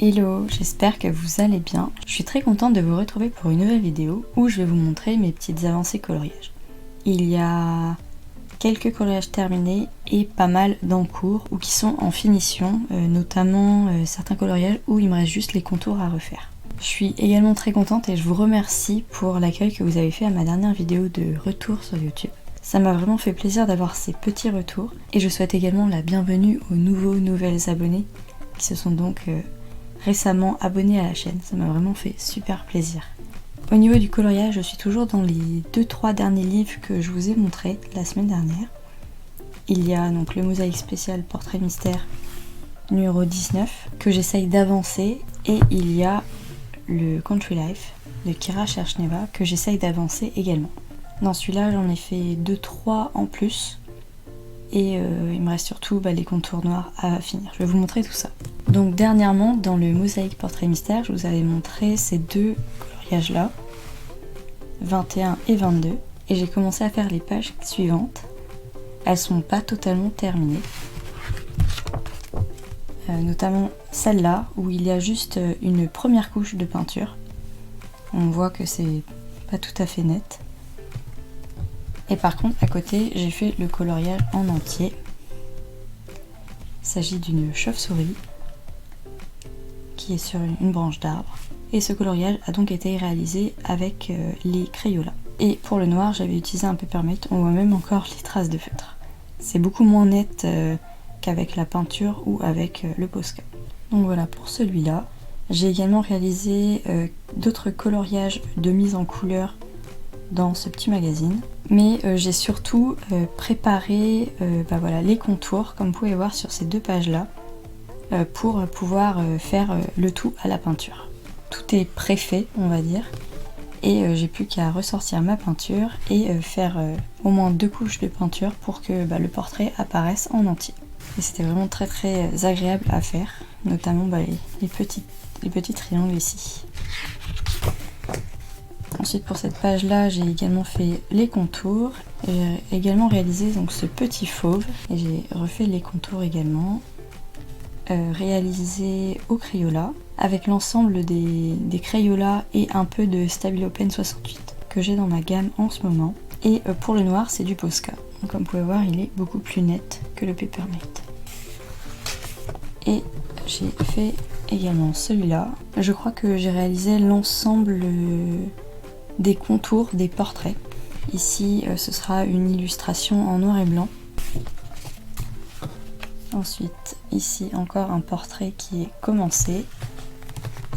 Hello, j'espère que vous allez bien. Je suis très contente de vous retrouver pour une nouvelle vidéo où je vais vous montrer mes petites avancées coloriage. Il y a quelques coloriages terminés et pas mal d'en cours ou qui sont en finition, notamment certains coloriages où il me reste juste les contours à refaire. Je suis également très contente et je vous remercie pour l'accueil que vous avez fait à ma dernière vidéo de retour sur YouTube. Ça m'a vraiment fait plaisir d'avoir ces petits retours et je souhaite également la bienvenue aux nouvelles abonnés qui se sont donc récemment abonnés à la chaîne. Ça m'a vraiment fait super plaisir. Au niveau du coloriage, je suis toujours dans les 2-3 derniers livres que je vous ai montrés la semaine dernière. Il y a donc le mosaïque spécial Portrait Mystère numéro 19 que j'essaye d'avancer et il y a le Country Life de Kira Cherchneva que j'essaye d'avancer également. Dans celui-là, j'en ai fait 2-3 en plus et il me reste surtout les contours noirs à finir. Je vais vous montrer tout ça. Donc dernièrement, dans le mosaïque Portrait Mystère, je vous avais montré ces deux coloriages là, 21 et 22, et j'ai commencé à faire les pages suivantes. Elles sont pas totalement terminées, notamment celle-là où il y a juste une première couche de peinture. On voit que c'est pas tout à fait net. Et par contre, à côté, j'ai fait le coloriage en entier. Il s'agit d'une chauve-souris qui est sur une branche d'arbre. Et ce coloriage a donc été réalisé avec les Crayolas. Et pour le noir, j'avais utilisé un Peppermint, on voit même encore les traces de feutre. C'est beaucoup moins net qu'avec la peinture ou avec le Posca. Donc voilà pour celui-là. J'ai également réalisé d'autres coloriages de mise en couleur dans ce petit magazine. Mais j'ai surtout préparé les contours, comme vous pouvez voir sur ces deux pages-là, pour pouvoir faire le tout à la peinture. Tout est préfait, on va dire, et j'ai plus qu'à ressortir ma peinture et faire au moins 2 couches de peinture pour que le portrait apparaisse en entier. Et c'était vraiment très très agréable à faire, notamment les petits triangles ici. Ensuite pour cette page là, j'ai également fait les contours, j'ai également réalisé donc ce petit fauve et j'ai refait les contours également. Réalisé au Crayola avec l'ensemble des Crayolas et un peu de Stabilo Pen 68 que j'ai dans ma gamme en ce moment. Et pour le noir, c'est du Posca. Donc, comme vous pouvez voir, il est beaucoup plus net que le Peppermint. Et j'ai fait également celui-là. Je crois que j'ai réalisé l'ensemble des contours des portraits. Ici, ce sera une illustration en noir et blanc. Ensuite, ici encore un portrait qui est commencé.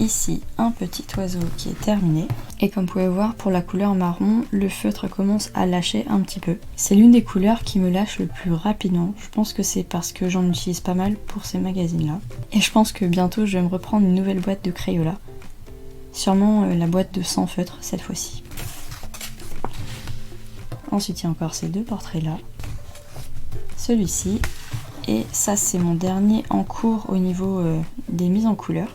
Ici, un petit oiseau qui est terminé. Et comme vous pouvez voir, pour la couleur marron, le feutre commence à lâcher un petit peu. C'est l'une des couleurs qui me lâche le plus rapidement. Je pense que c'est parce que j'en utilise pas mal pour ces magazines-là. Et je pense que bientôt, je vais me reprendre une nouvelle boîte de Crayola. Sûrement la boîte de 100 feutres cette fois-ci. Ensuite, il y a encore ces deux portraits-là. Celui-ci. Et ça, c'est mon dernier en cours au niveau des mises en couleur.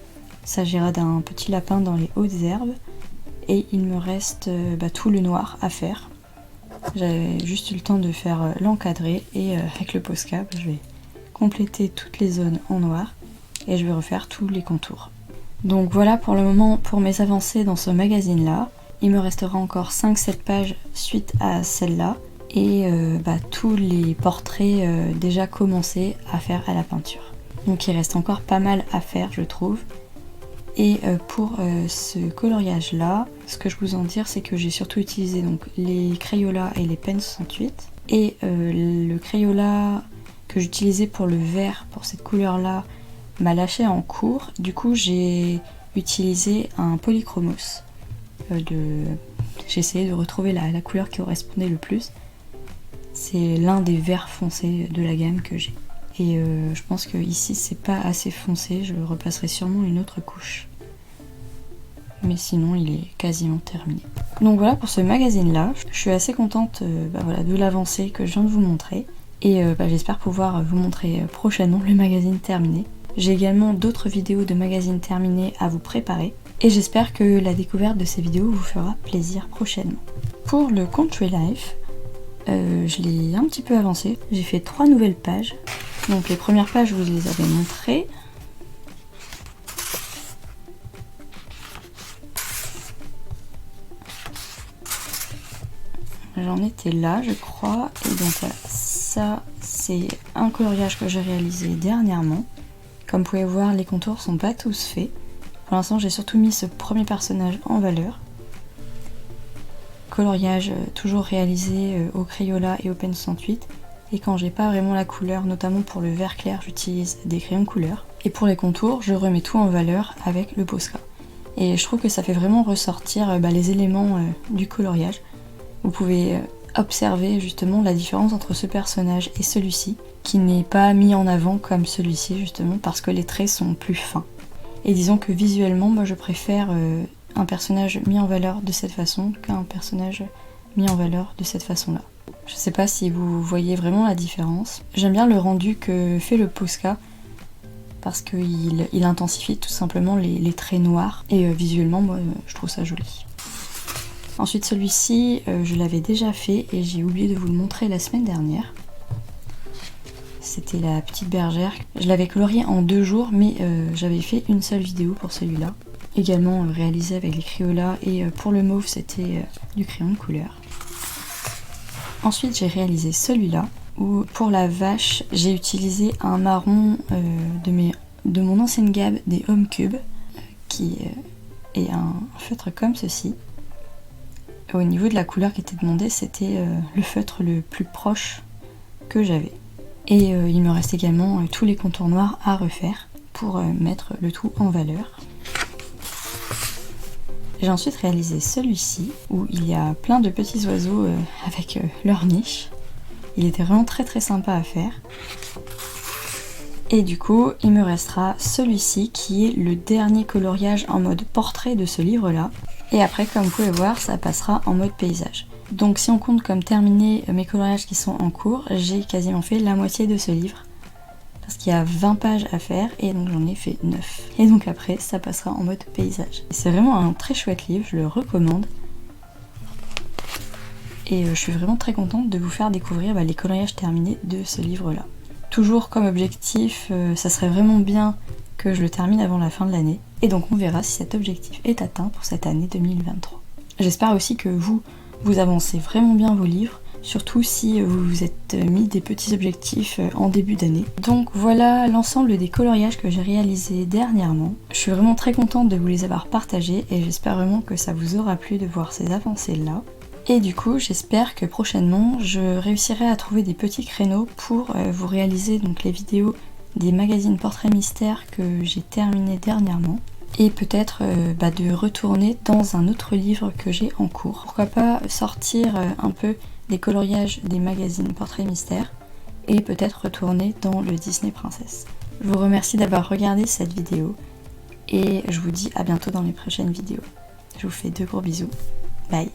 Il s'agira d'un petit lapin dans les hautes herbes. Et il me reste tout le noir à faire. J'avais juste eu le temps de faire l'encadré. Et avec le Posca, je vais compléter toutes les zones en noir. Et je vais refaire tous les contours. Donc voilà pour le moment pour mes avancées dans ce magazine-là. Il me restera encore 5-7 pages suite à celle-là. Et tous les portraits déjà commencés à faire à la peinture. Donc il reste encore pas mal à faire, je trouve. Et pour ce coloriage là, ce que je vous en dire, c'est que j'ai surtout utilisé donc les Crayolas et les Pen 68. Et le Crayola que j'utilisais pour le vert, pour cette couleur là, m'a lâché en cours. Du coup j'ai utilisé un Polychromos. J'ai essayé de retrouver la couleur qui correspondait le plus. C'est l'un des verts foncés de la gamme que j'ai. Et je pense que ici c'est pas assez foncé, je repasserai sûrement une autre couche. Mais sinon il est quasiment terminé. Donc voilà pour ce magazine là, je suis assez contente de l'avancée que je viens de vous montrer. Et j'espère pouvoir vous montrer prochainement le magazine terminé. J'ai également d'autres vidéos de magazines terminés à vous préparer. Et j'espère que la découverte de ces vidéos vous fera plaisir prochainement. Pour le Country Life, je l'ai un petit peu avancé. J'ai fait 3 nouvelles pages. Donc les premières pages, je vous les avais montrées. j'en étais là je crois. Et donc voilà, ça c'est un coloriage que j'ai réalisé dernièrement. Comme vous pouvez voir, les contours sont pas tous faits. Pour l'instant j'ai surtout mis ce premier personnage en valeur. Coloriage toujours réalisé au Crayola et au Pen 68. Et quand j'ai pas vraiment la couleur, notamment pour le vert clair, j'utilise des crayons couleur. Et pour les contours, je remets tout en valeur avec le Posca. Et je trouve que ça fait vraiment ressortir les éléments du coloriage. Vous pouvez observer justement la différence entre ce personnage et celui-ci, qui n'est pas mis en avant comme celui-ci justement parce que les traits sont plus fins. Et disons que visuellement, moi je préfère un personnage mis en valeur de cette façon qu'un personnage mis en valeur de cette façon-là. Je sais pas si vous voyez vraiment la différence. J'aime bien le rendu que fait le Posca parce qu'il intensifie tout simplement les traits noirs et visuellement moi je trouve ça joli. Ensuite celui-ci je l'avais déjà fait et j'ai oublié de vous le montrer la semaine dernière. C'était la petite bergère. Je l'avais colorié en 2 jours mais j'avais fait une seule vidéo pour celui-là. Également réalisé avec les Crayola et pour le mauve c'était du crayon de couleur. Ensuite j'ai réalisé celui-là où pour la vache j'ai utilisé un marron de mon ancienne gamme des Home Cube qui est un feutre comme ceci. Au niveau de la couleur qui était demandée c'était le feutre le plus proche que j'avais. Et il me reste également tous les contours noirs à refaire pour mettre le tout en valeur. J'ai ensuite réalisé celui-ci où il y a plein de petits oiseaux avec leur niche. Il était vraiment très sympa à faire. Et du coup, il me restera celui-ci qui est le dernier coloriage en mode portrait de ce livre-là. Et après, comme vous pouvez voir, ça passera en mode paysage. Donc si on compte comme terminé mes coloriages qui sont en cours, j'ai quasiment fait la moitié de ce livre. Parce qu'il y a 20 pages à faire et donc j'en ai fait 9. Et donc après ça passera en mode paysage. C'est vraiment un très chouette livre, je le recommande. Et je suis vraiment très contente de vous faire découvrir les coloriages terminés de ce livre là. Toujours comme objectif, ça serait vraiment bien que je le termine avant la fin de l'année. Et donc on verra si cet objectif est atteint pour cette année 2023. J'espère aussi que vous avancez vraiment bien vos livres. Surtout si vous vous êtes mis des petits objectifs en début d'année. Donc voilà l'ensemble des coloriages que j'ai réalisés dernièrement. Je suis vraiment très contente de vous les avoir partagés et j'espère vraiment que ça vous aura plu de voir ces avancées là. Et du coup j'espère que prochainement je réussirai à trouver des petits créneaux pour vous réaliser donc les vidéos des magazines portraits mystères que j'ai terminé dernièrement. Et peut-être de retourner dans un autre livre que j'ai en cours. Pourquoi pas sortir un peu des coloriages des magazines Portraits Mystères et peut-être retourner dans le Disney Princess. Je vous remercie d'avoir regardé cette vidéo et je vous dis à bientôt dans les prochaines vidéos. Je vous fais de gros bisous. Bye.